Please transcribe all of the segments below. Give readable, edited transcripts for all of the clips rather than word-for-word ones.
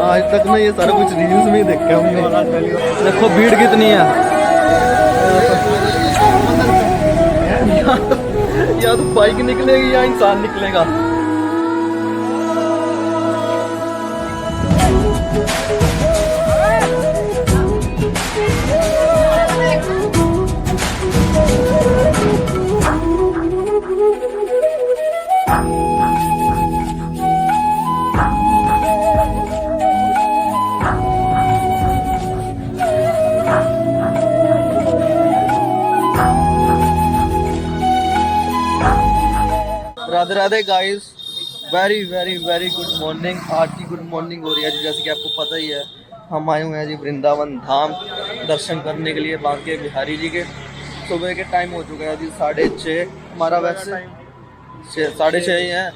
आज तक ना ये सारा कुछ रील्स में ही देखा हमने। देखो भीड़ कितनी है। या तो बाइक निकलेगी या इंसान निकलेगा। Radhe Radhe guys, very very very good morning. आज की गुड मॉर्निंग हो रही है जी, जैसे कि आपको पता ही है। हम आए हुए हैं जी वृंदावन धाम दर्शन करने के लिए बांके बिहारी जी के। सुबह के टाइम हो चुका है जी 6:30। हमारा वैसे 6:30 ही है,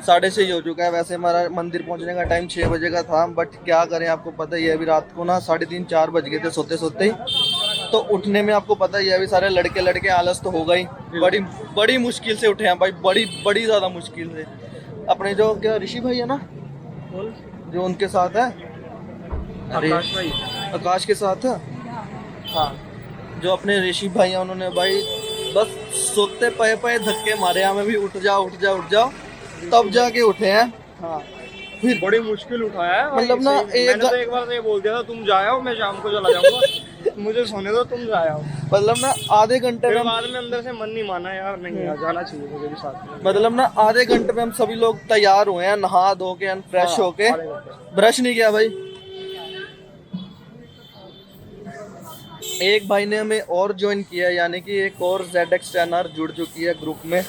6:30 ही हो चुका है। वैसे हमारा मंदिर पहुंचने का टाइम 6 बजे का था, बट क्या करें, आपको पता ही है अभी रात को ना 3:30 4 बज गए थे सोते सोते ही। तो उठने में आपको पता ही है अभी सारे लड़के आलस तो होगा ही। बड़ी मुश्किल से उठे हैं भाई, बड़ी ज़्यादा मुश्किल से। अपने जो क्या ऋषि भाई है ना, जो उनके साथ है, अरे आकाश के साथ है, हाँ, जो अपने ऋषि भाई हैं, उन्होंने भाई बस सोते पे धक्के मारे हमें भी, उठ जाओ तब जाके उठे हैं। हाँ, फिर बड़ी मुश्किल उठाया है मतलब ना। मैंने तो एक बार तो ये बोल दिया था तुम जाओ, मैं शाम को चला जाऊंगा। मुझे सोने दो, तुम जाओ। मतलब ना आधे घंटे में बाद में अंदर से मन नहीं माना यार, नहीं जाना चाहिए मुझे भी साथ में। मतलब ना आधे घंटे में हम सभी लोग तैयार हुए हैं, नहा धो के फ्रेश होके। ब्रश नहीं किया भाई। एक भाई ने हमें और ज्वाइन किया, यानी कि एक और ZX10R जुड़ चुकी है ग्रुप में।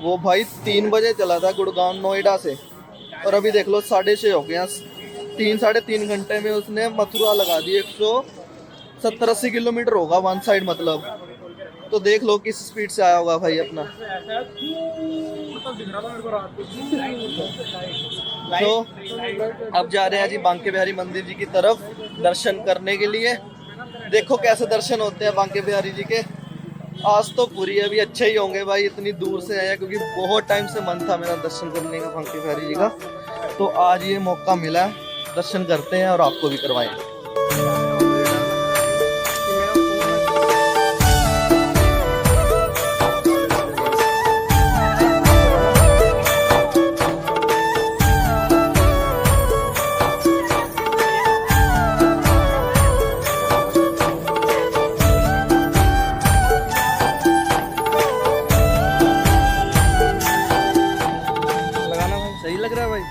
वो भाई 3 बजे चला था गुड़गांव नोएडा से, और अभी देख लो 6:30 हो गया। 3 साढ़े 3 घंटे में उसने मथुरा लगा दी। 170-80 किलोमीटर होगा वन साइड, मतलब। तो देख लो किस स्पीड से आया होगा भाई अपना। तो अब जा रहे हैं जी बांके बिहारी मंदिर जी की तरफ दर्शन करने के लिए। देखो कैसे दर्शन होते हैं बांके बिहारी जी के। आज तो पूरी अभी अच्छे ही होंगे भाई, इतनी दूर से आया, क्योंकि बहुत टाइम से मन था मेरा दर्शन करने का बांके बिहारी जी का। तो आज ये मौका मिला, दर्शन करते हैं और आपको भी करवाएंगे। सही लग रहा है भाई।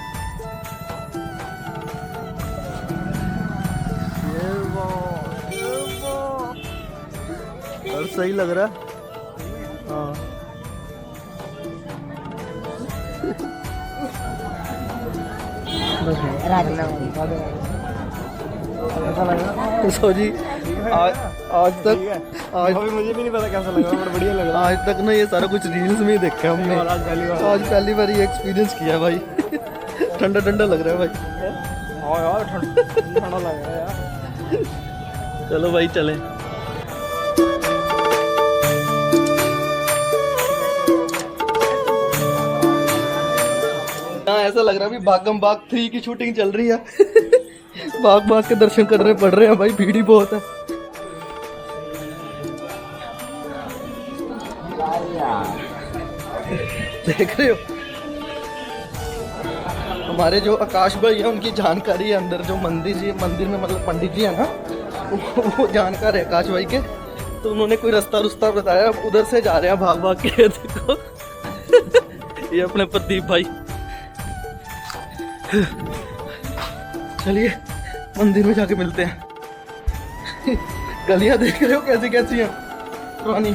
और सही लग रहा है, हाँ। तो जी आज तक मुझे भी नहीं पता कैसा लगा, बड़ा बढ़िया लगा। आज तक ना ये सारा कुछ रील्स में ही देखा हमने। आज पहली बार ये एक्सपीरियंस किया भाई। ठंडा ठंडा लग रहा है भाई। हाँ यार, ठंडा लग रहा है यार। चलो भाई चलें। ऐसा लग रहा है अभी भागम भाग 3 की शूटिंग चल रही है। भाग भाग के दर्शन करने पड़ रहे हैं भाई, भीड़ ही बहुत है। देख रहे हो, हमारे जो आकाश भाई है उनकी जानकारी है अंदर, जो मंदिर में मतलब पंडित जी है ना, वो जानकार है आकाश भाई के। तो उन्होंने कोई रास्ता बताया, उधर से जा रहे हैं भाग भाग के। देखो ये अपने प्रदीप भाई। चलिए मंदिर में जाके मिलते हैं। गलियां देख रहे हो कैसी कैसी हैं पुरानी।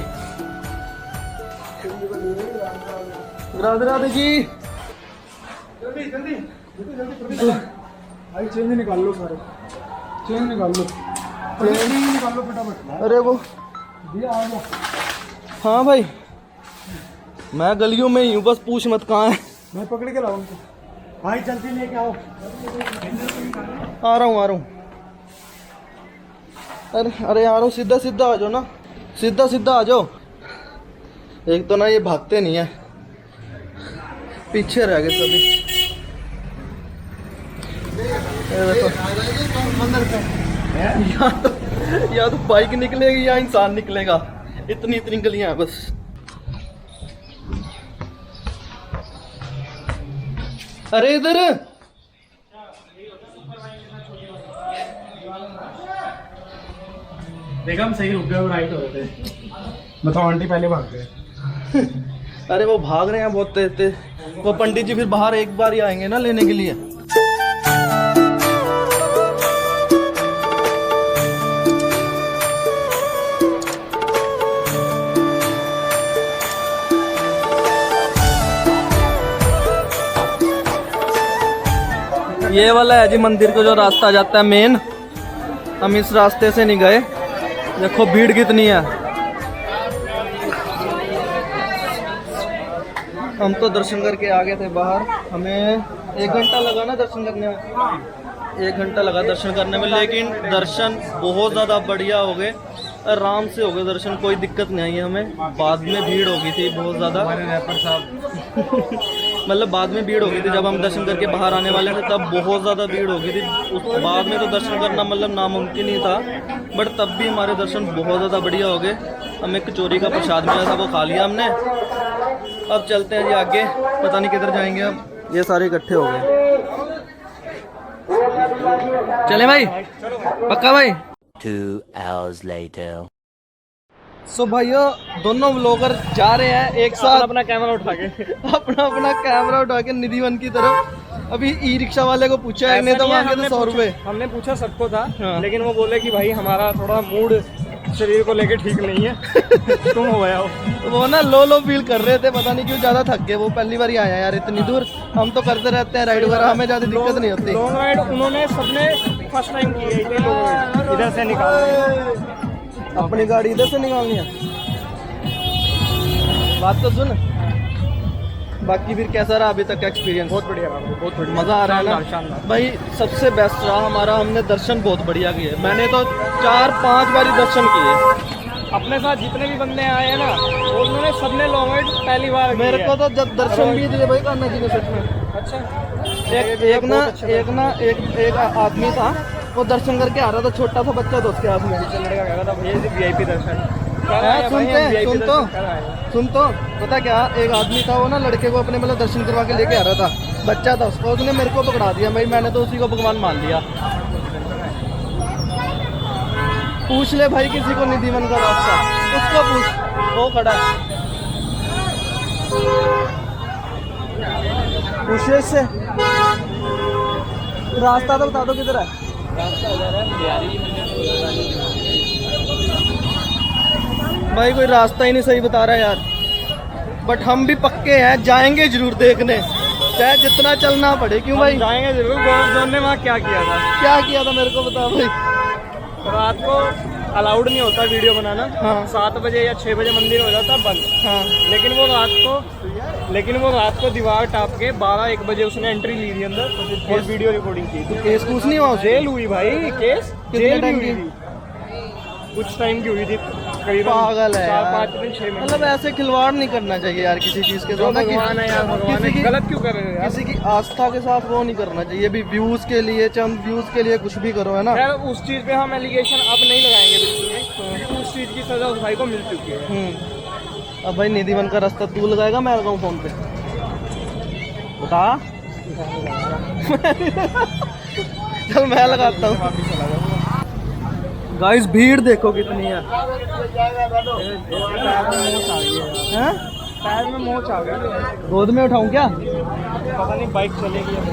राधे राधे जी। जल्दी भाई चेंज निकाल लो, सारे चेंज निकाल लो, फटाफट। अरे वो दिया आ गया। हाँ भाई, मैं गलियों में ही हूँ, बस पूछ मत कहाँ है। मैं पकड़ के लाऊं उनको। भाई जल्दी लेके आओ। आ रहा हूँ। अरे आ रहा हूँ, सीधा आ जाओ ना, सीधा आ जाओ। एक तो ना ये भागते नहीं है, पीछे रह गए सभी। ये देखो या तो बाइक निकलेगी या इंसान निकलेगा, इतनी इतनी गलियां हैं बस। अरे इधर देखा हम सही रुक गए, वो राइट हो रहे थे। बताओ आंटी पहले भाग गए। अरे वो भाग रहे हैं बहुत तेज तेज। वो पंडित जी फिर बाहर एक बार ही आएंगे ना लेने के लिए। ये वाला है जी मंदिर को जो रास्ता जाता है मेन। हम इस रास्ते से नहीं गए, देखो भीड़ कितनी है। हम तो दर्शन करके आ गए थे बाहर, हमें 1 घंटा लगा ना दर्शन करने में, 1 घंटा लगा दर्शन करने में, लेकिन दर्शन बहुत ज़्यादा बढ़िया हो गए, आराम से हो गए दर्शन, कोई दिक्कत नहीं आई हमें। बाद में भीड़ हो गई थी बहुत ज़्यादा, रैपर साहब मतलब बाद में भीड़ हो गई थी जब हम दर्शन करके बाहर आने वाले थे, तब बहुत ज़्यादा भीड़ हो गई थी। उस बाद में तो दर्शन करना मतलब नामुमकिन ही था, बट तब भी हमारे दर्शन बहुत ज़्यादा बढ़िया हो गए। हमें कचौरी का प्रसाद मिला था, वो खा लिया हमने। अब चलते हैं जी आगे, पता नहीं किधर जाएंगे अब, ये सारे इकट्ठे हो गए। चले भाई, पक्का भाई। 2 hours later. सो भाइयों दोनों व्लॉगर जा रहे हैं एक साथ अपना कैमरा उठा के अपना कैमरा उठा के निधिवन की तरफ। अभी ई रिक्शा वाले को पूछा है, तो मांगे थे 100 रुपए। हमने पूछा सबको था, हाँ। लेकिन वो बोले कि भाई हमारा थोड़ा मूड शरीर को लेके ठीक नहीं है। तुम हो गया हो। वो ना लो फील कर रहे थे, पता नहीं क्यों ज्यादा थक गए। वो पहली बार ही आया यार इतनी दूर, हम तो करते रहते हैं राइड वगैरह, हमें ज्यादा दिक्कत नहीं होती। लॉन्ग राइड उन्होंने सबने फर्स्ट टाइम की है, इधर से निकाल रहे हैं। अपनी गाड़ी इधर से निकालनी है। बात तो सुन, बाकी फिर कैसा रहा अभी तक का एक्सपीरियंस? बहुत बढ़िया रहा, बहुत बढ़िया, मजा आ रहा है ना शानदार। भाई, सबसे बेस्ट रहा हमारा। हमने दर्शन बहुत बढ़िया किए, मैंने तो 4-5 बार दर्शन किए। अपने साथ जितने भी बंदे आए हैं ना, वो उन्होंने सबने लॉन्ग राइड पहली बार की मेरे है। को तो जब दर्शन भी दिए भाई कान्हा जी ने सच में। अच्छा, एक आदमी था, वो दर्शन करके आ रहा था, छोटा सा बच्चा था उसके हाथ में। लड़का कह रहा था भैया जी VIP दर्शन सुन तो पता क्या, एक आदमी था, वो ना लड़के को अपने मतलब दर्शन करवा के लेके आ रहा था, बच्चा था उसको, उसने मेरे को पकड़ा दिया भाई, मैंने तो उसी को भगवान मान लिया। पूछ ले भाई किसी को निधिवन का रास्ता, उसको पूछ, वो खड़ा है, पूछ ले इससे। रास्ता तो बता दो किधर है। भाई कोई रास्ता ही नहीं सही बता रहा यार, बट हम भी पक्के हैं, जाएंगे जरूर देखने, चाहे जितना चलना पड़े। क्यों भाई? जाएंगे जरूर। गौरव जोन ने वहाँ क्या किया था? क्या किया था मेरे को बता भाई। रात को अलाउड नहीं होता वीडियो बनाना। हाँ। 7 बजे या 6 बजे मंदिर हो जाता बंद। हाँ। लेकिन वो रात को दीवार टाप के 12-1 बजे उसने एंट्री ली थी अंदर और वीडियो रिकॉर्डिंग की थी। केस कुछ नहीं हुआ उसे? जेल हुई भाई, केस कितने जेल टाइम हुई की? थी, कुछ टाइम की हुई थी, करीबन पागल है 4-5 यार। दिन 6 महीने। मतलब ऐसे खिलवाड़ नहीं करना चाहिए यार किसी चीज के जो साथ ना, भगवान है यार, भगवान है, किसी की गलत क्यों कर रहे हो यार? किसी की आस्था के साथ वो नहीं करना चाहिए। भी व्यूज के लिए, चंद व्यूज के लिए कुछ भी करो, है ना। यार उस चीज पे हम एलिगेशन अब नहीं लगाएंगे बिल्कुल भी, क्योंकि उस चीज की सजा उस भाई को मिल चुकी है। अब भाई निधिवन का रास्ता तू लगाएगा, मैं लगाऊं फोन पे? बता। चल मैं लगाता हूँ। गाइस भीड़ देखो कितनी है। हैं? पैर में मोच आ गई। गोद में उठाऊं क्या? पता नहीं बाइक चलेगी अब।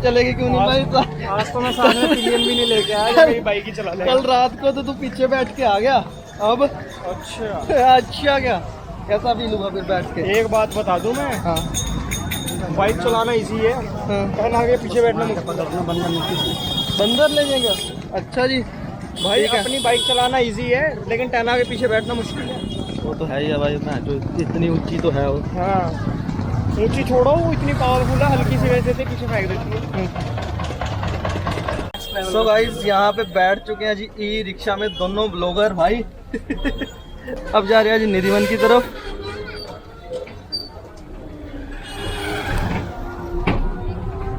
चलेगी क्यों नहीं भाई? आज तो मैं साथ में पिलियन भी नहीं लेके आया, मेरी बाइक ही चला लेगा। कल रात को तो तू पीछे बैठ के आ गया, अब अच्छा अच्छा क्या कैसा फील हुआ फिर बैठ के? एक बात बता दूं मैं, हाँ बाइक चलाना इजी है, हाँ। कहना आगे पीछे बैठना मुश्किल। बंदर ले जाएगा? अच्छा जी भाई ठीक है। अपनी बाइक चलाना इजी है, लेकिन टहना के पीछे बैठना मुश्किल है। वो तो है ही है भाई, मैं जो इतनी ऊंची तो है वो। हाँ ऊंची छोड़ो, वो इतनी पावरफुल है, हल्की सी वजह से पीछे फेंक देती है। सो गाइस यहाँ पे बैठ चुके हैं जी ई रिक्शा में दोनों ब्लॉगर भाई। अब जा रहे हैं जी निधिवन की तरफ।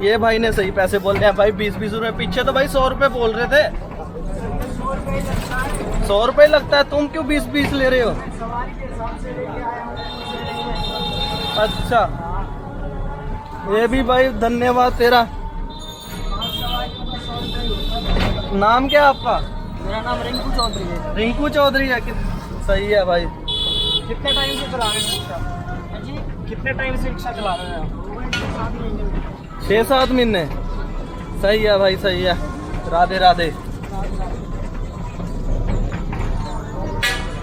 ये भाई ने सही पैसे बोल रहे हैं भाई, 20-20 रुपए। पीछे तो भाई 100 रुपए बोल रहे थे। 100 रुपए लगता है, तुम क्यों 20-20 ले रहे हो? अच्छा, ये भी भाई धन्यवाद तेरा। नाम क्या है आपका? मेरा नाम रिंकू चौधरी है। रिंकू चौधरी है कि? सही है भाई। कितने टाइम से चला रहे हैं रिक्शा? जी कितने टाइम से रिक्शा चला रहे हैं आप? 6-7 महीने। सही है भाई, सही है। राधे राधे।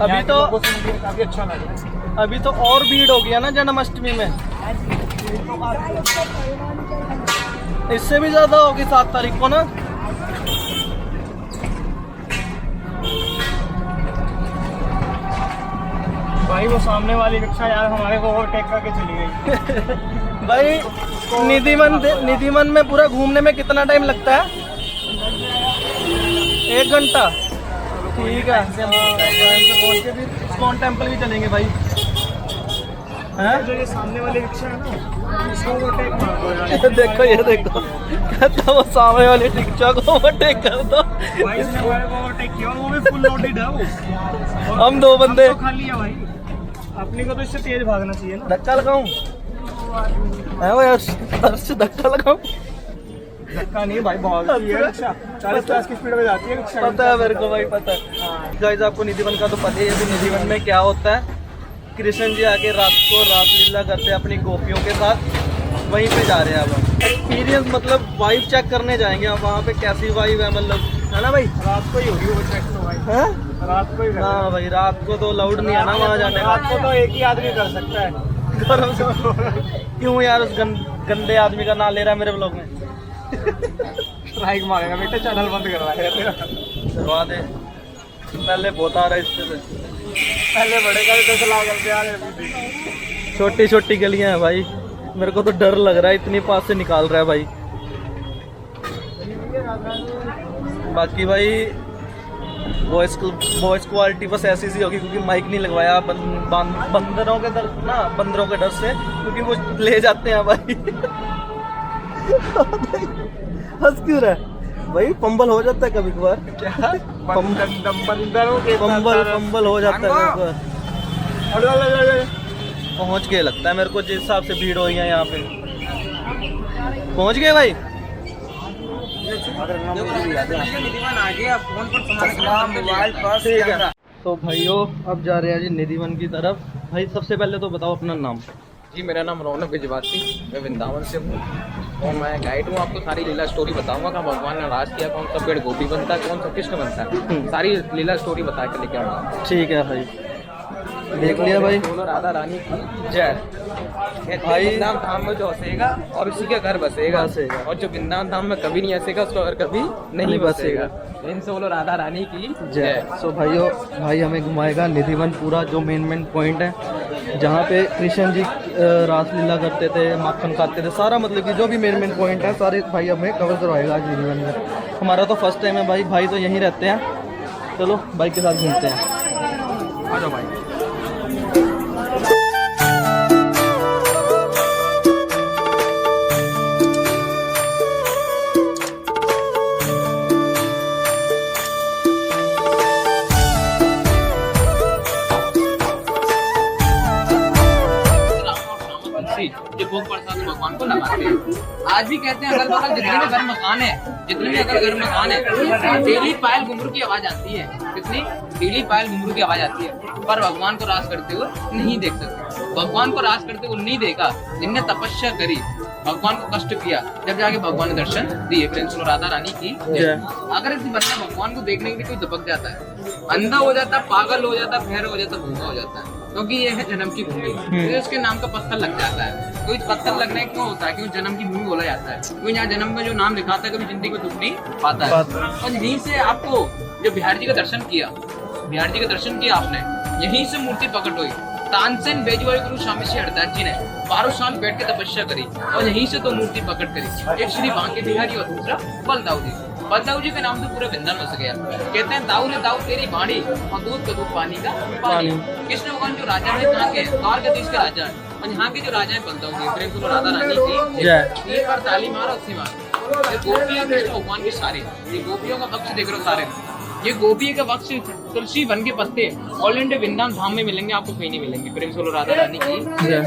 अभी तो काफी अच्छा लग रहा है। अभी तो और भीड़ हो गया ना जन्माष्टमी में, इससे भी ज्यादा होगी 7 तारीख को ना। भाई वो सामने वाली रिक्शा यार हमारे को ओवरटेक करके चली गई। भाई निधिवन में पूरा घूमने में कितना टाइम लगता है? 1 घंटा। ठीक है, पहुंच के फिर इस्कॉन टेम्पल भी चलेंगे भाई। हैं? जो ये सामने वाली रिक्शा है ना, इसको ओवरटेक मार दो यार। ये देखो, ये देखो, कहता वो सामने वाली रिक्शा को ओवरटेक कर दो। भाई इसने हमारे को ओवरटेक किया और वो भी फुल लोडेड है वो। हम 2 बंदे। तो खाली है भाई, अपने को तो इससे तेज भागना चाहिए ना। धक्का लगाऊं? है वो यार, अर्श धक्का लगाऊं? धक्का नहीं भाई, बहुत है रिक्शा 40-50 की स्पीड में जाती है रिक्शा। पता है मेरे को भाई, पता है। गाइस आपको निधिवन का तो पता ही है कि निधिवन में क्या होता है। कृष्ण जी आके रात को रासलीला करते हैं अपनी गोपियों के साथ। वहीं पे जा रहे हैं अब। एक्सपीरियंस मतलब वाइब चेक करने जाएंगे अब, वहाँ पे कैसी वाइब है, मतलब है ना भाई? रात को ही होगी वो चेक तो भाई। हैं? रात को ही करना। हाँ भाई, रात को तो लाउड नहीं है ना वहाँ जाने का। रात को तो एक ही आदमी कर सकता है। गरम से क्यों यार उस गंदे आदमी का नाम ले रहा है मेरे ब्लॉग में? स्ट्राइक मारेगा बेटे, चैनल बंद करवा देगा। करवा दे, पहले बहुत आ रहा है इससे। पहले बड़े का 10 लाख रुपये आ रहे। छोटी छोटी गलियां हैं भाई, मेरे को तो डर लग रहा है, इतनी पास से निकाल रहा है भाई। बाकी भाई वॉइस क्वालिटी बस ऐसी सी होगी क्योंकि माइक नहीं लगवाया बंदरों के डर से, क्योंकि वो ले जाते हैं भाई। हंस क्यों रहा है भाई? पंबल हो जाता है कभी कभार। क्या? पंबल हो जाता है कभी कभार। पहुंच गए लगता है मेरे को, जिस हिसाब से भीड़ हो रही है यहाँ पे। पहुंच गए भाई। ठीक है, तो भाइयों अब जा रहे हैं जी निधिवन की तरफ। भाई सबसे पहले तो बताओ अपना नाम। जी मेरा नाम रौनक बिजवासी, मैं वृंदावन से हूँ और मैं गाइड हूँ। आपको सारी लीला स्टोरी बताऊंगा कि भगवान ने राज किया, कौन सा पेड़ गोपी बनता है, कौन सा कृष्ण बनता है, सारी लीला स्टोरी बता के लेके आऊँगा। ठीक है भाई, देख लिया भाई। बोलो राधा रानी की जय। भाई वृंदावन धाम में जो हंसेगा और उसी के घर बसेगा, और जो वृंदावन धाम में कभी नहीं हंसेगा उसका घर कभी नहीं बसेगा। इनसे बोलो राधा रानी की जय। सो भाई हमें घुमाएगा निधिवन पूरा, जो मेन पॉइंट है जहाँ पे कृष्ण जी रासलीला करते थे, माखन खाते थे, सारा मतलब कि जो भी मेन पॉइंट है सारे भाई हमें कवर करवाएगा आज निधिवन में। हमारा तो फर्स्ट टाइम है भाई तो यहीं रहते हैं। चलो बाइक के साथ घूमते हैं, आ जाओ भाई। जो भोग प्रसाद भगवान को लगाते हैं। आज भी कहते हैं अगल बगल जितने भी घर मकान है, जितने भी अगर घर मकान है, डेली पायल घुंघरू की आवाज आती है। कितनी? डेली पायल घुंघरू की आवाज आती है, पर भगवान को रास करते हुए नहीं देख सकते। भगवान को रास करते हुए नहीं देखा जिनने तपस्या करी, भगवान को कष्ट किया, जब जाके भगवान ने दर्शन दिए। फ्रेंड्स राधा रानी की जय। अगर इस बंदा भगवान को देखने के लिए कोई दबक जाता है, अंधा हो जाता है, पागल हो जाता है, बहरा हो जाता है, भूखा हो जाता है, क्योंकि ये है जन्म की भूमि, तो इसके नाम का पत्थर लग जाता है। तो इस पत्थर लगने क्यों होता है? क्योंकि जन्म की भूमि बोला जाता है, क्योंकि यहाँ जन्म का जो नाम लिखाता है कभी जिंदगी में दुख नहीं पाता है। और यहीं से आपको जो बिहार जी का दर्शन किया, बिहार जी का दर्शन किया आपने, यहीं से मूर्ति प्रकट हुई। तानसेन बेजवाई गुरु स्वामी श्री हरदास जी ने 12 साल बैठ के तपस्या करी और यहीं से तो मूर्ति प्रकट करी। एक श्री बांके बिहारी और दूसरा बलदाऊ जी। बलदाऊ जी के नाम से पूरा वृंदावन बस गया। कहते हैं दाऊ रे दाऊ तेरी बाणी और दूध का दूध पानी का पानी। कृष्ण भगवान जो राजा है कहाँ के, द्वारकाधीश के राजा है, और यहाँ के जो राजा है बलदाऊ जी, प्रेम सुनो राधा रानी की जय। एक बार ताली मारो 80 बार। ये गोपियां कृष्ण भगवान के सारे, ये गोपियों का वक्ष देख रहे हो सारे, ये गोपी के वक्ष तुलसी वन के पत्ते ऑल इंडिया वृंदावन धाम में मिलेंगे, आपको कहीं नहीं मिलेंगे। प्रेम सुनो राधा रानी की जय।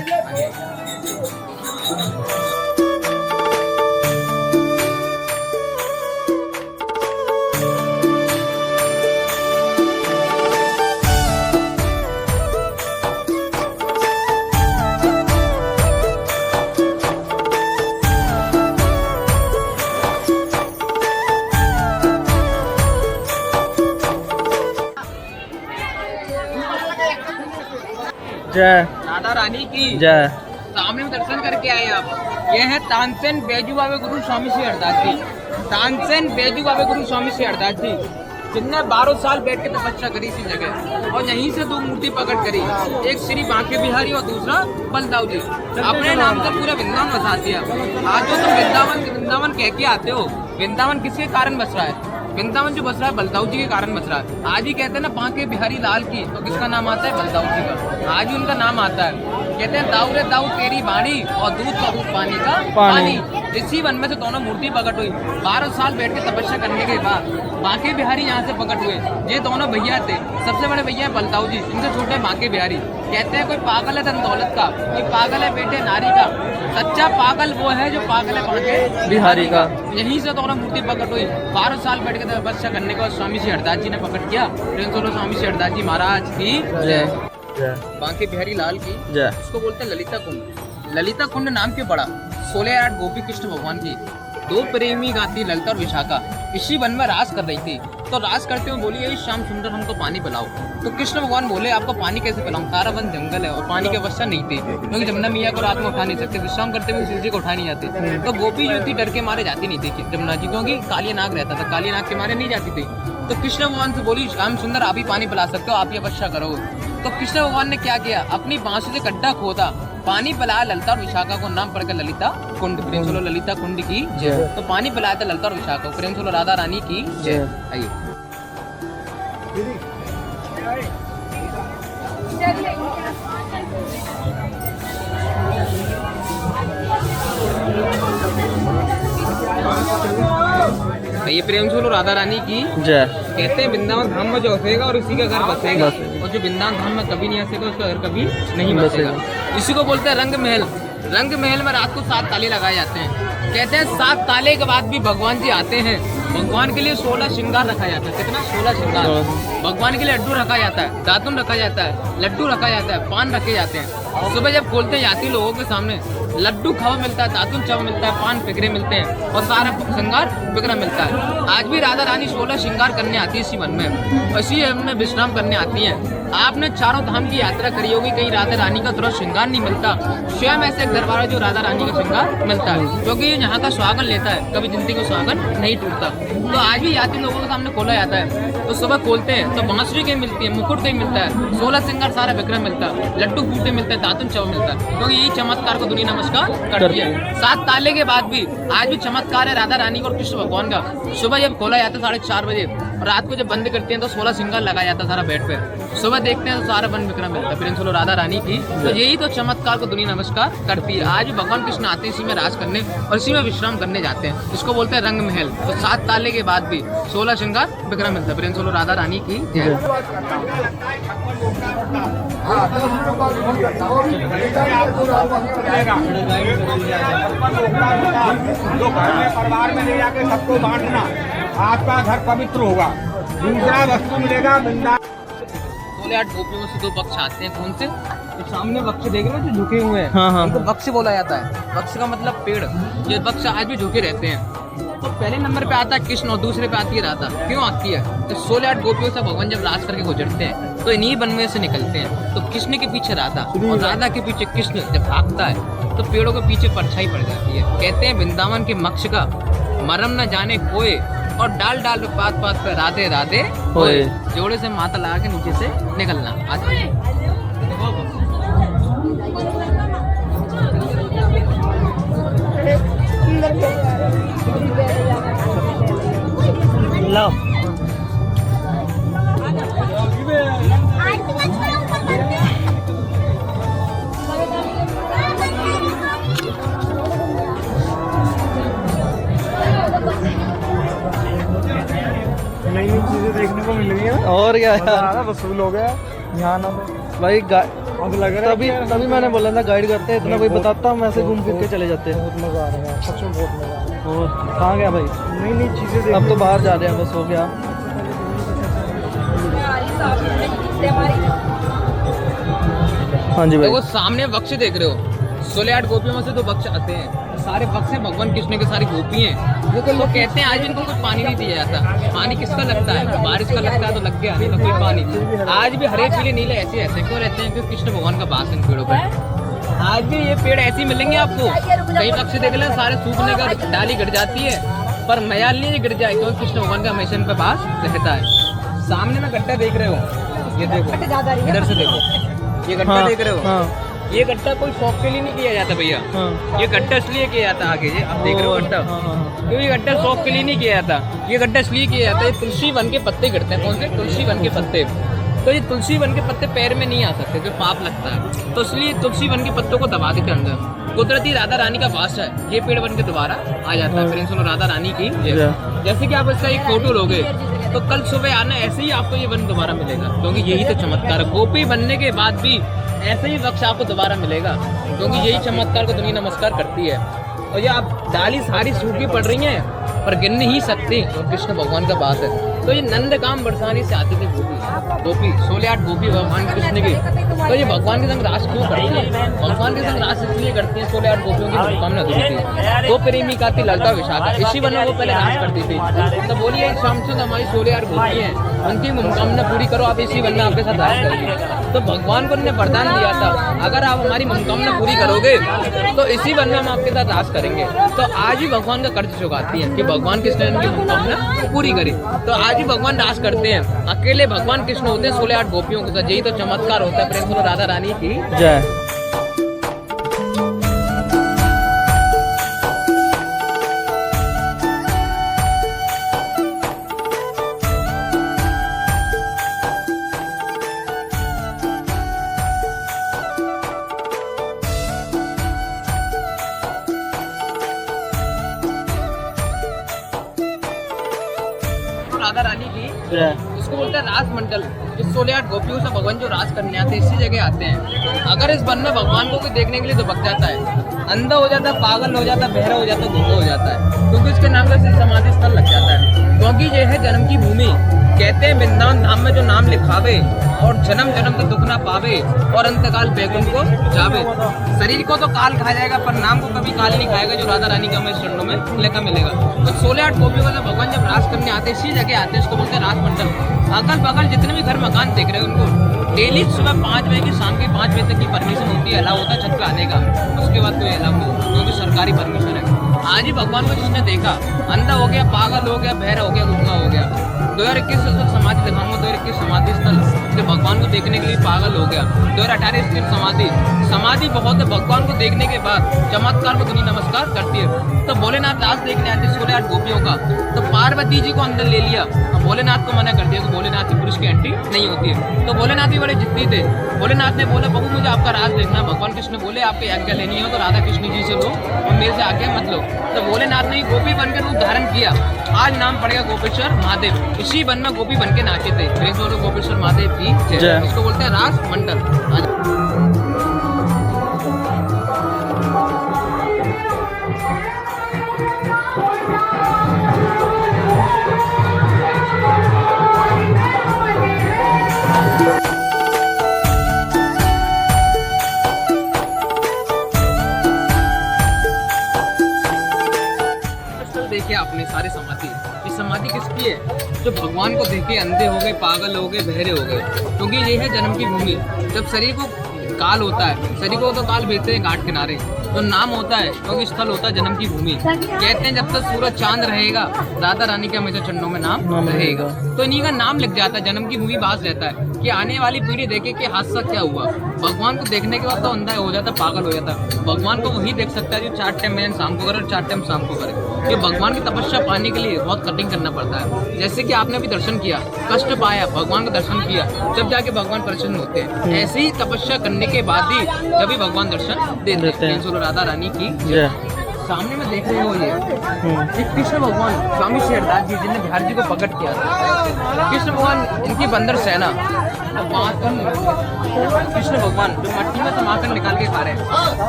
जय राधा रानी की जय। सामने में दर्शन करके आए आप। ये है तानसेन बैजू बाबे गुरु स्वामी श्री हरदास जी, तानसेन बैजू बाबे गुरु स्वामी श्री हरदास जी, जिनने 12 साल बैठ के तपस्या करी इसी जगह, और यहीं से 2 मूर्ति प्रकट करी, एक श्री बांके बिहारी और दूसरा बलदाऊ जी। अपने नाम से पूरा वृंदावन बसा दिया। आज जो तुम वृंदावन कह के आते हो, वृंदावन किसके कारण बस रहा है? वृंदावन जो बस रहा है बलदाऊ जी के कारण बस रहा है। आज ही कहते हैं ना बांके बिहारी लाल की, तो किसका नाम आता है? बलदाऊ जी का। आज ही उनका नाम आता है। कहते हैं दाऊ रे दाऊ तेरी बाणी और दूध का दूध पानी का पानी। इसी वन में से दोनों मूर्ति प्रकट हुई। 12 साल बैठ के तपस्या करने के बाद बांके बिहारी यहाँ से प्रकट हुए। ये दोनों भैया थे, सबसे बड़े भैया है बलदाऊ जी, इनसे छोटे बांके बिहारी। कहते हैं कोई पागल है धन दौलत का, कोई पागल है बेटे नारी का, सच्चा पागल वो है जो पागल है बांके बिहारी का। यहीं से दोनों मूर्ति प्रकट हुई। 12 साल बैठ के तपस्या करने के बाद स्वामी श्री हरदास जी ने प्रकट किया। स्वामी श्री हरदास जी महाराज की जय। बांके बिहारी लाल की जय। उसको बोलते हैं ललिता कुंड। ललिता कुंड नाम क्यों पड़ा? 16 गोपी कृष्ण भगवान की 2 प्रेमी गाती ललिता और विशाखा इसी वन में रास कर रही थी। तो रास करते हुए बोली यही श्याम सुंदर हमको पानी पिलाओ। तो कृष्ण भगवान बोले आपको पानी कैसे पिलाऊं, सारा वन जंगल है और पानी की अवस्था नहीं थी, क्योंकि जमुना मैया को रात में उठा नहीं सकते, विश्राम करते हुए सूर्य को उठा नहीं जाते। तो गोपी जो थी डर के मारे जाती नहीं थी जमुना जी, क्योंकि काली नाग रहता था, काली नाग के मारे नहीं जाती थी। तो कृष्ण भगवान से बोली श्याम सुंदर आप ही पानी पिला सकते हो, आप ही अवस्था करो। तो कृष्ण भगवान ने क्या किया, अपनी बांसुरी से गड्ढा खोदा, पानी पिलाया ललिता और विशाखा को, नाम पड़कर ललिता कुंड। प्रेम सुनो ललिता कुंड की जय। तो पानी पिलाया था ललिता और विशाखा को। प्रेम सुनो राधा रानी की जय। आइए ये प्रेम सुनो राधा रानी की जय। कहते हैं वृंदावन धाम में जो बसेगा और उसी का घर बसेगा, और जो वृंदावन धाम में कभी नहीं बसेगा उसका घर कभी नहीं बसेगा। इसी को बोलते हैं रंग महल। रंग महल में रात को 7 ताले लगाए जाते हैं। कहते हैं 7 ताले के बाद भी भगवान जी आते हैं। भगवान के लिए 16 श्रृंगार रखा जाता है। कितना? 16 श्रृंगार। भगवान के लिए लड्डू रखा जाता है, दातुन रखा जाता है, लड्डू रखा जाता है, पान रखे जाते हैं। सुबह जब खोलते हैं यात्री लोगों के सामने, लड्डू खावा मिलता है, दातुन चावा मिलता है, पान पिकरे मिलते हैं और सारा श्रृंगार पिकरा मिलता है। आज भी राधा रानी 16 श्रृंगार करने आती है इसी वन में, इसी वन में विश्राम करने आती है। आपने चारों धाम की यात्रा करी होगी, कहीं राधा रानी का थोड़ा श्रृंगार नहीं मिलता। स्वयं ऐसे एक दरबार है जो राधा रानी का श्रृंगार मिलता है, क्योंकि यहाँ का स्वागत लेता है, कभी जिंदगी का स्वागत नहीं टूटता। तो आज भी यात्री लोगों के सामने खोला जाता है। तो सुबह खोलते हैं तो बांसुरी कहीं मिलती है, मुकुट कहीं मिलता है, 16 श्रृंगार सारा विक्रम मिलता है, लड्डू फूटे मिलते हैं, दातुन चव मिलता है, क्योंकि यही चमत्कार को दुनिया नमस्कार करती है। 7 ताले के बाद भी आज भी चमत्कार है राधा रानी और कृष्ण भगवान का। सुबह जब खोला जाता है 4:30 बजे, रात को जब बंद करते हैं तो 16 श्रृंगार लगाया जाता है सारा बेड पे। सुबह देखते हैं तो सारा वन विक्रम मिलता है। प्रेम सुनो राधा रानी की। तो यही तो चमत्कार को दुनिया नमस्कार करती है। आज भी भगवान कृष्ण आते हैं इसी में राज करने और इसी में विश्राम करने जाते हैं। इसको बोलते हैं रंग महल। तो 7 ताले के बाद भी 16 श्रृंगार विक्रम मिलता है। प्रेम सुनो राधा रानी की जय। परिवार में ले जाके सबको बांटना, आपका घर पवित्र होगा, दूसरा वस्तु मिलेगा। 8 गोपियों से 2 पक्ष आते हैं। कौन से? तो सामने वृक्ष देख रहे हो जो झुके हुए हैं, हाँ। इनको वृक्ष बोला जाता है। वृक्ष का मतलब पेड़। ये वृक्ष आज भी झुके रहते हैं। तो पहले नंबर पे आता है कृष्ण और दूसरे पे आती है राधा। क्यों आती है? तो 16 गोपियों से भगवान जब राज करके गुजरते हैं तो इन्हीं वन में से निकलते हैं। तो कृष्ण के पीछे राधा और राधा के पीछे कृष्ण जब भागता है तो पेड़ों के पीछे परछाई पड़ जाती है। कहते हैं वृंदावन के मक्ष का मरम न जाने कोई, और डाल डाल पे पात पात पे राधे राधे होए। जोड़े से माता लगा के नीचे से निकलना। आया मजा आ रहा, वसूल हो गया यहाँ ना भाई। अब लग रहा है तभी कि यार तभी मैंने बोला था गाइड करते हैं, इतना कोई बहुत- बताता हम ऐसे घूम फिर के बहुत- चले जाते हैं। बहुत मजा आ रहा है, सच में बहुत मजा आ रहा और कहाँ गया भाई? है। नई नई चीजें अब तो बाहर जा रहे हैं, बस हो गया। हाँ जी भाई। देखो सामने वक्ष देख रहे हो, 16-8 गोपियों में से तो वक्ष आते हैं, सारे वक्ष हैं भगवान कृष्ण के, सारी गोपी हैं। वो तो लोग कहते हैं आज भी इनको कुछ पानी नहीं दिया जाता। पानी किसका लगता है? बारिश का लगता है तो लग गया, नहीं तो कोई पानी। आज भी हरे पीले नीले ऐसे ऐसे क्यों रहते हैं? क्योंकि कृष्ण भगवान का वास है इन पेड़ों पर। आज भी ये पेड़ ऐसे ही मिलेंगे आपको। कई वक्ष देख लें, सारे सूखने का डाली गिर जाती है, पर मैयाल नहीं गिर जाए, क्योंकि कृष्ण भगवान का हमेशा इन पर वास रहता है। सामने में गड्ढा देख रहे हो, ये देखो, इधर से देखो, ये गड्ढा हाँ, देख रहे हो। हाँ, ये गड्ढा कोई शौक के लिए नहीं किया जाता भैया, हाँ। ये गड्ढा इसलिए किया जाता है। आगे ये आप देख रहे हो गड्ढा, हाँ, हाँ, हाँ। क्योंकि ये गड्ढा शौक के लिए नहीं किया जाता। ये गड्ढा इसलिए किया जाता है, तुलसी वन के पत्ते गिरते हैं। कौन से? तुलसी वन के पत्ते। तो ये तुलसी वन के पत्ते पैर में नहीं आ सकते, जो पाप लगता है, तो इसलिए तुलसी वन के पत्तों को दबा देते अंदर। कुदरती राधा रानी का वास है, ये पेड़ बन के दोबारा आ जाता है। फ्रेंड्स सुनो, राधा रानी की जैसे कि आप इसका एक फोटो लोगे तो कल सुबह आना, ऐसे ही आपको ये वन दोबारा मिलेगा, क्योंकि यही तो चमत्कार है। गोपी बनने के बाद भी ऐसे ही वक्ष आपको दोबारा मिलेगा, क्योंकि यही चमत्कार को दुनिया नमस्कार करती है। और ये आप डाली सारी सूखी पड़ रही हैं, पर गिर नहीं सकती, कृष्ण भगवान का बात है। तो ये नंद काम बरसाने से आती थी गोपी 16-8 गोपी भगवान कृष्ण की। तो ये भगवान के संग रास क्यों करती है? भगवान के संग रास इसलिए करती है, 16-8 गोपियों की मनोकामना अधूरी थी। वो प्रेमी का थी ललता विशाखा, इसी वन में वो पहले रास करती थी। तो बोलिए शाम से हमारी 16-8 गोपी हैं, उनकी मनोकामना पूरी करो, आप इसी वन में आपके साथ रास करेंगे। तो भगवान को उन्होंने वरदान दिया था, अगर आप हमारी मनोकामना पूरी करोगे तो इसी वन में हम आपके साथ रास करेंगे। तो आज ही भगवान का कर्ज चुकाती है कि भगवान कृष्ण ने उनकी मनोकामना पूरी करी। तो आज ही भगवान रास करते हैं, अकेले भगवान कृष्ण होते हैं 16-8 गोपियों के साथ। यही तो चमत्कार होता है। प्रेम सुनो राधा रानी की जय। राधा रानी की जय। इसको बोलते हैं रास मंडल। इस 16-8 गोपियों से भगवान जो रास करने आते हैं, इसी जगह आते हैं। अगर इस वन में भगवान को कोई देखने के लिए तो भग जाता है, अंधा हो जाता है, पागल हो जाता है, बहरा हो जाता है, गूंगा हो जाता है, क्योंकि इसके नाम से समाधि स्थल लग जाता है। क्योंकि ये है जन्म की भूमि। कहते हैं वृंदावन धाम में जो नाम लिखावे और जन्म जन्म तक दुख ना पावे और अंतकाल बैकुंठ को जावे। शरीर को तो काल खा जाएगा, पर नाम को कभी काल नहीं खाएगा, जो राधा रानी का हमें चरणों में लेकर मिलेगा। तो 16-8 गोपियों का भगवान जब रास करने आते हैं, इसी जगह आते हैं, इसको बोलते हैं रास मंडल। अगल बगल जितने भी घर मकान देख रहे हैं, उनको डेली सुबह 5 बजे की शाम के 5 बजे तक की परमिशन होती है, अलाउ होता है छत पे आने का। उसके बाद कोई अलाउ नहीं होता, क्योंकि सरकारी परमिशन है। आज ही भगवान को जिसने देखा, अंधा हो गया, पागल हो गया, बहरा हो गया, गूंगा हो गया। 2021 से समाधि दिखाऊंगा, 2021 समाधि स्थल जो भगवान को देखने के लिए पागल हो गया। 2018 स्थित समाधि बहुत है। भगवान को देखने के बाद चमत्कार को दुनिया नमस्कार करती है। तो भोलेनाथ रास देखने आते 16-8 गोपियों का, तो पार्वती जी को अंदर ले लिया, भोलेनाथ को मना कर दिया कि भोलेनाथ की पुरुष की एंट्री नहीं होती है। तो भोलेनाथ भी बड़े जिद्दी थे। भोलेनाथ ने बोला, बबू मुझे आपका राज देखना है। भगवान कृष्ण बोले, आपकी आज्ञा लेनी हो तो राधा कृष्ण जी से लो और मेरे से आज्ञा मत लो। तो भोलेनाथ ने गोपी बनकर रूप धारण किया। आज नाम पड़ेगा गोपेश्वर महादेव। इसी वन में गोपी बन के नाचे थे। प्रेम बोलो गोपेश्वर महादेव की जय। इसको बोलते हैं रास मंडल। देखिए आपने सारे समाधि, ये समाधि किसकी है? जो भगवान को देखे अंधे हो गए, पागल हो गए, बहरे हो गए, क्योंकि ये है जन्म की भूमि। जब शरीर को काल होता है, शरीर को तो काल भेजते हैं घाट किनारे, तो नाम होता है क्योंकि स्थल होता है जन्म की भूमि। कहते हैं जब तक सूरज चांद रहेगा, राधा रानी के हमेशा चरणों में नाम रहेगा। तो इन्हीं का नाम लग जाता है, जन्म की भूमि बास रहता है कि आने वाली पीढ़ी देखे कि हादसा क्या हुआ। भगवान को देखने के बाद तो अंधा हो जाता, पागल हो जाता। भगवान को वही देख सकता है जो 4 टाइम मैंने शाम को करे और 4 टाइम शाम को करे। कि भगवान की तपस्या पाने के लिए बहुत कटिंग करना पड़ता है। जैसे कि आपने अभी दर्शन किया, कष्ट पाया, भगवान का दर्शन किया, जब जाके भगवान प्रसन्न होते हैं। ऐसे ही तपस्या करने के बाद ही कभी भगवान दर्शन देते हैं। राधा रानी की सामने में देख रहे हो ये कृष्ण भगवान स्वामी शेरदास जी जिन्हें बिहार जी को प्रकट किया था। कृष्ण भगवान इनकी बंदर सेना माखन, कृष्ण भगवान जो मट्टी में से माखन निकाल के खा रहे हैं,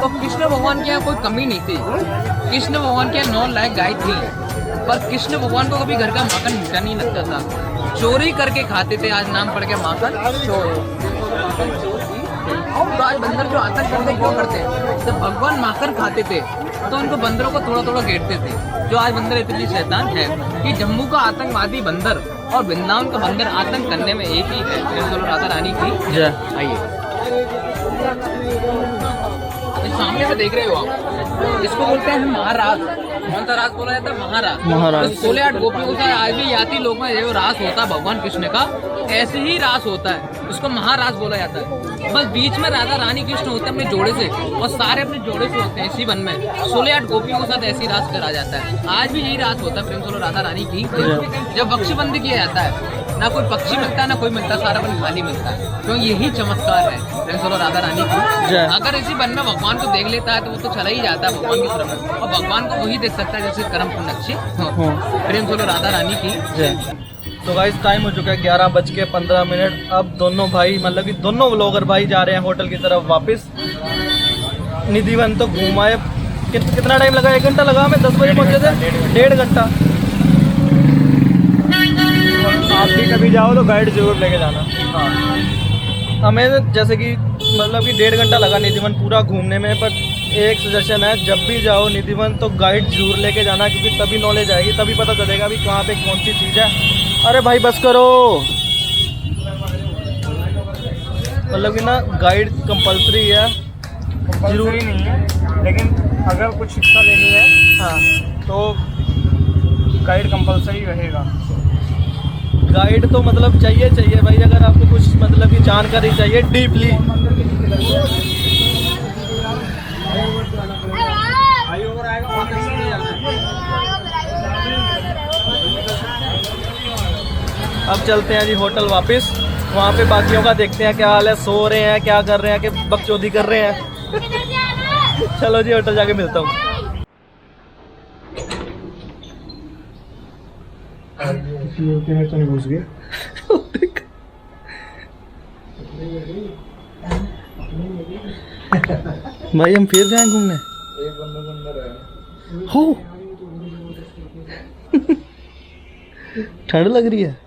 तो कृष्ण भगवान के यहाँ कोई कमी नहीं थी। कृष्ण भगवान के यहाँ 9 लाख गाय थी, पर कृष्ण भगवान को कभी घर का माखन मीठा नहीं लगता था, चोरी करके खाते थे। आज नाम पड़ गया माखन चोर। तो आज बंदर जो आतंक करते क्यों करते हैं? जब भगवान माखन खाते थे तो उनको बंदरों को थोड़ा थोड़ा घेरते थे। जो आज बंदर इतनी शैतान है कि जम्मू का आतंकवादी बंदर और वृंदावन का बंदर आतंक करने में एक ही है। चलो राधा रानी की आइए, सामने में देख रहे हो आप, इसको बोलते हैं महाराज। कौन सा रास बोला जाता है? महाराज। महाराज। तो 16-8 गोपियों का आज भी याति लोक में जो रास होता है भगवान कृष्ण का, ऐसे ही रास होता है, उसको महाराज बोला जाता है। बस बीच में राधा रानी कृष्ण होते हैं अपने जोड़े से, और सारे अपने जोड़े से होते हैं इसी वन में। 16-8 गोपियों के साथ ऐसी रास करा जाता है। आज भी यही रास होता है प्रेम सोलो राधा रानी की। जब बख्शीबंदी किया जाता है, ना कोई पक्षी मिलता है ना कोई मिलता, सारा वन खाली मिलता है। क्यों? यही चमत्कार है प्रेम सोलो राधा रानी की। अगर इसी वन में भगवान को देख लेता है तो वो तो चला ही जाता है भगवान की तरफ, और भगवान को वही देख सकता है जैसे कर्म पुण्य अच्छे। प्रेम सोलो राधा रानी की। तो गाइस टाइम हो चुका है 11:15। अब दोनों भाई मतलब कि दोनों व्लॉगर भाई जा रहे हैं होटल की तरफ वापस। निधिवन तो घूमाए, कितना टाइम लगा? 1 घंटा लगा। हमें 10 बजे पहुंचे थे, 1.5 घंटा। आप भी कभी जाओ तो गाइड जरूर लेके जाना। हाँ, हमें जैसे कि मतलब कि 1.5 घंटा लगा निधिवन पूरा घूमने में। पर एक सजेशन है, जब भी जाओ निधिवन तो गाइड जरूर लेके जाना, क्योंकि तभी नॉलेज आएगी, तभी पता चलेगा भी कहाँ पे कौन सी चीज़ है। अरे भाई बस करो। मतलब कि ना गाइड कंपलसरी है, जरूरी नहीं है, लेकिन अगर कुछ शिक्षा लेनी है हाँ तो गाइड कंपलसरी रहेगा। गाइड तो मतलब चाहिए भाई, अगर आपको कुछ मतलब की जानकारी चाहिए डीपली। अब चलते हैं जी होटल वापस। वहाँ पे बाकियों का देखते हैं क्या हाल है, सो रहे हैं, क्या कर रहे हैं, कि बकचोदी कर रहे हैं। चलो जी होटल जाके मिलता हूँ। तो नहीं घुस गए। भाई हम फिर जाएं घूमने। हो ठंड लग रही है।